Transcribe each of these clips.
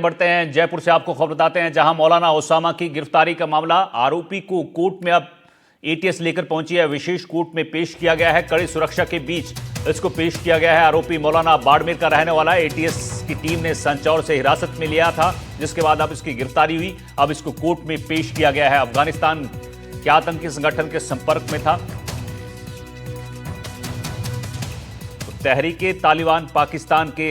बढ़ते हैं जयपुर से, आपको खबर बताते हैं जहां मौलाना ओसामा की गिरफ्तारी का मामला, आरोपी को कोर्ट में अब एटीएस लेकर पहुंची है। विशेष कोर्ट में पेश किया गया है, कड़ी सुरक्षा के बीच इसको पेश किया गया है। आरोपी मौलाना बाड़मेर का रहने वाला है। एटीएस की टीम ने संचौर से हिरासत में लिया था, जिसके बाद अब इसकी गिरफ्तारी हुई। अब इसको कोर्ट में पेश किया गया है। अफगानिस्तान के आतंकी संगठन के संपर्क में था। तो तहरीके तालिबान पाकिस्तान के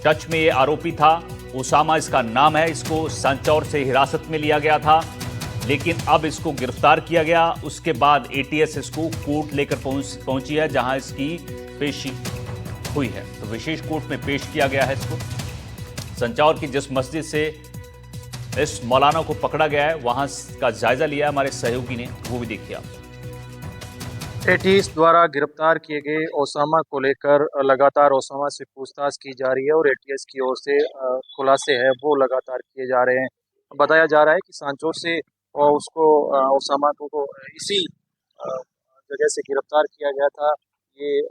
टच में ये आरोपी था। ओसामा इसका नाम है। इसको संचौर से हिरासत में लिया गया था, लेकिन अब इसको गिरफ्तार किया गया। उसके बाद एटीएस इसको कोर्ट लेकर पहुंची है, जहां इसकी पेशी हुई है। तो विशेष कोर्ट में पेश किया गया है इसको। संचौर की जिस मस्जिद से इस मौलाना को पकड़ा गया है, वहां का जायजा लिया हमारे सहयोगी ने, वो भी देखिए आप। एटीएस द्वारा गिरफ्तार किए गए ओसामा को लेकर लगातार ओसामा से पूछताछ की जा रही है और एटीएस की ओर से खुलासे है वो लगातार किए जा रहे हैं। बताया जा रहा है कि सांचौर से उसको ओसामा को इसी जगह से गिरफ्तार किया गया था। ये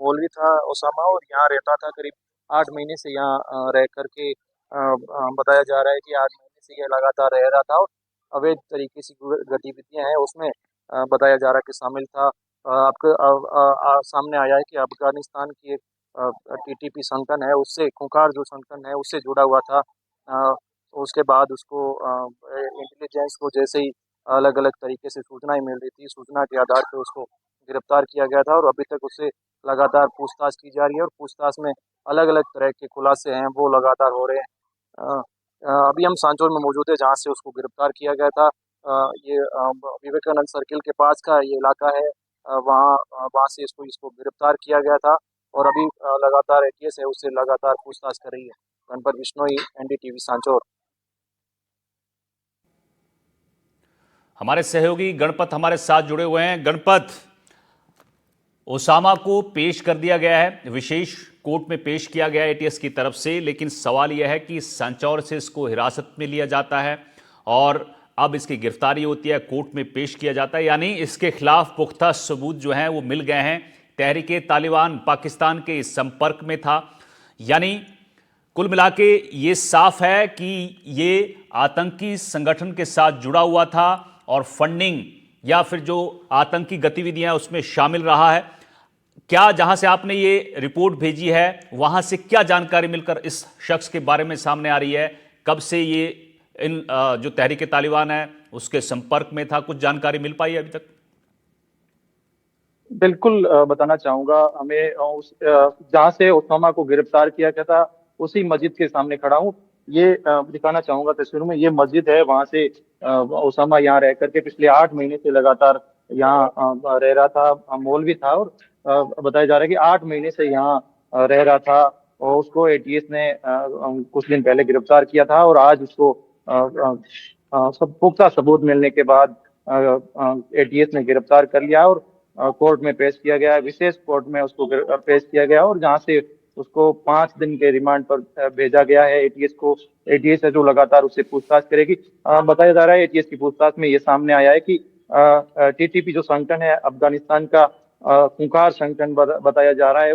मौलवी था ओसामा और यहाँ रहता था। करीब 8 महीने से यहाँ रह करके बताया जा रहा है कि 8 महीने से ये लगातार रह रहा था और अवैध तरीके से गतिविधियां हैं उसमें बताया जा रहा है कि शामिल था। आपके सामने आया है कि अफगानिस्तान की एक टीटीपी संगठन है, उससे खूंखार जो संगठन है उससे जुड़ा हुआ था। उसके बाद उसको इंटेलिजेंस को जैसे ही अलग अलग तरीके से सूचनाएं मिल रही थी, सूचना के आधार पर उसको गिरफ्तार किया गया था और अभी तक उससे लगातार पूछताछ की जा रही है और पूछताछ में अलग अलग तरह के खुलासे हैं वो लगातार हो रहे हैं। अभी हम सांचौर में मौजूद है, जहाँ से उसको गिरफ्तार किया गया था। ये विवेकानंद सर्किल के पास का ये इलाका है। वहाँ वहाँ से इसको गिरफ्तार किया गया था और अभी लगातार एटीएस है उससे लगातार पूछताछ कर रही है। गणपत बिश्नोई, एनडीटीवी सांचौर। हमारे सहयोगी गणपत हमारे साथ जुड़े हुए हैं। गणपत, ओसामा को पेश कर दिया गया है, विशेष कोर्ट में पेश किया गया है एटीएस की तरफ से, लेकिन सवाल यह है कि संचौर से इसको हिरासत में लिया जाता है और अब इसकी गिरफ्तारी होती है, कोर्ट में पेश किया जाता है, यानी इसके खिलाफ पुख्ता सबूत जो हैं वो मिल गए हैं। तहरीके तालिबान पाकिस्तान के संपर्क में था, यानी कुल मिला के ये साफ है कि ये आतंकी संगठन के साथ जुड़ा हुआ था और फंडिंग या फिर जो आतंकी गतिविधियां उसमें शामिल रहा है। क्या, जहां से आपने ये रिपोर्ट भेजी है, वहां से क्या जानकारी मिलकर इस शख्स के बारे में सामने आ रही है? कब से ये इन जो तहरीके तालिबान है उसके संपर्क में था? कुछ जानकारी मिल पाई है अभी तक? बिल्कुल बताना चाहूंगा। हमें उस जहाँ से ओसामा को गिरफ्तार किया गया था उसी मस्जिद के सामने खड़ा हूँ। ये दिखाना चाहूंगा तस्वीरों में, ये मस्जिद है। वहां से ओसामा यहाँ रह करके पिछले 8 महीने से लगातार यहाँ रह रहा था। मौलवी था और बताया जा रहा है कि 8 महीने से यहाँ रह रहा था और उसको एटीएस ने कुछ दिन पहले गिरफ्तार किया था और आज उसको सब पुख्ता सबूत मिलने के बाद एटीएस ने गिरफ्तार कर लिया और कोर्ट में पेश किया गया है। विशेष कोर्ट में उसको पेश किया गया और जहां से उसको 5 दिन के रिमांड पर भेजा गया है एटीएस को। एटीएस है जो लगातार उससे पूछताछ करेगी। बताया जा रहा है एटीएस की पूछताछ में ये सामने आया है कि टीटीपी जो संगठन है अफगानिस्तान का खूंखार संगठन बताया जा रहा है,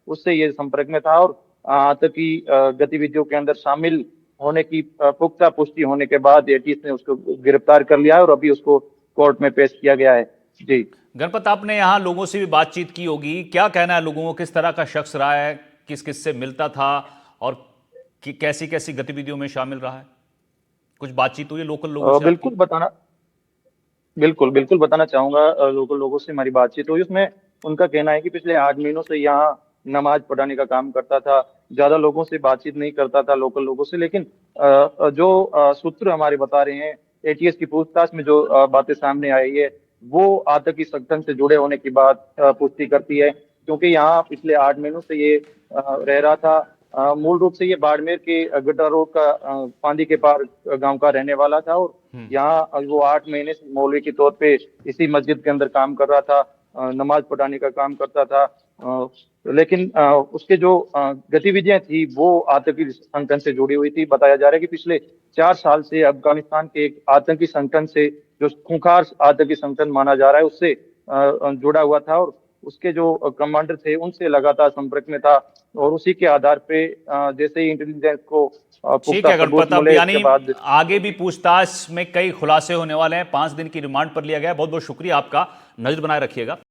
उससे ये संपर्क में था और आतंकी गतिविधियों के अंदर शामिल होने की पुख्ता पुष्टि होने के बाद एटीएस ने उसको गिरफ्तार कर लिया और अभी उसको कोर्ट में पेश किया गया है। जी गणपत, आपने यहाँ लोगों से भी बातचीत की होगी, क्या कहना है लोगों को? किस तरह का शख्स रहा है, किस किस से मिलता था और कैसी कैसी गतिविधियों में शामिल रहा है? कुछ बातचीत हुई है लोकल लोगों से आपकी? बिल्कुल बताना चाहूंगा। लोकल लोगों से हमारी बातचीत हुई, उसमें उनका कहना है कि पिछले 8 महीनों से यहाँ नमाज पढ़ाने का काम करता था। ज्यादा लोगों से बातचीत नहीं करता था, लोकल लोगों से, लेकिन जो सूत्र हमारे बता रहे हैं, एटीएस की पूछताछ में जो बातें सामने आई है वो आतंकी संगठन से जुड़े होने की बात पुष्टि करती है, क्योंकि यहाँ पिछले 8 महीनों से ये रह रहा था। मूल रूप से ये बाड़मेर के गड्ढा रोड का पांदी के पार गांव का रहने वाला था और यहाँ वो 8 महीने से मौलवी के तौर पे इसी मस्जिद के अंदर काम कर रहा था। नमाज पढ़ाने का काम करता था। लेकिन उसके जो गतिविधियां थी वो आतंकी संगठन से जुड़ी हुई थी। बताया जा रहा है कि पिछले 4 साल से अफगानिस्तान के एक आतंकी संगठन से, जो खूंखार आतंकी संगठन माना जा रहा है, उससे जुड़ा हुआ था और उसके जो कमांडर थे उनसे लगातार संपर्क में था और उसी के आधार पे जैसे ही इंटेलिजेंस को ठीक पुख्ता है सबूत गणपत, अब मिले इसके यानी बाद आगे भी पूछताछ में कई खुलासे होने वाले हैं। 5 दिन की रिमांड पर लिया गया है। बहुत बहुत शुक्रिया आपका, नजर बनाए रखिएगा।